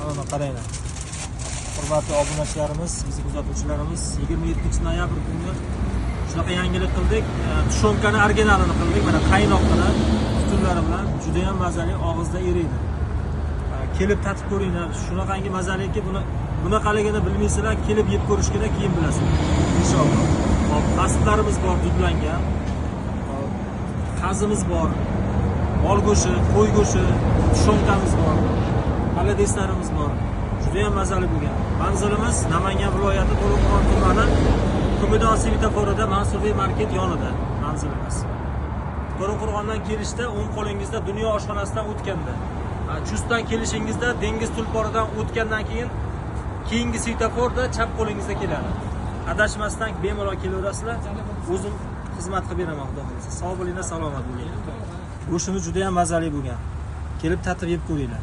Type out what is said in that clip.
Mana qaranglar. Hurmatli obunachilarimiz, bizning kuzatuvchilarimiz 27-noyabr kuni shunaqa yangilik qildik. Tushonkani originalini qildik. Mana qaynoq bilan, tutunlari bilan juda ham mazali, og'izda eriydi. Kelib tatib ko'ringlar. Shunaqangi mazalikki bunaqaligini bilmaysizlar, kelib yeb ko'rishganda keyin bilasizlar. Inshaalloh. Hop, asblarimiz bor, dudlangan. Qazimiz bor. Mol go'shti, qo'y go'shti, tushonkamiz bor. Paladeslarimiz bor. Juda ham mazali bo'lgan. Manzilimiz Namangan viloyati To'raqo'rg'on tumani Ko'midon svetoforida Mansurbiy market yonida manzilimiz. To'raqo'rg'ondan kelishda o'ng qo'lingizda Dunyo oshxonasidan o'tganda, Chustdan kelishingizda dengiz tulporidan o'tgandan keyin keyingi svetoforda chap qo'lingizda keladi. Adashmasdan bemalol kelaverasizlar. O'zim xizmat qilib beraman, xudo xolasa. Sog' bo'linglar, salomat bo'linglar. Go'shtimiz juda ham mazali bo'lgan. Kelib tatib yeb ko'ringlar.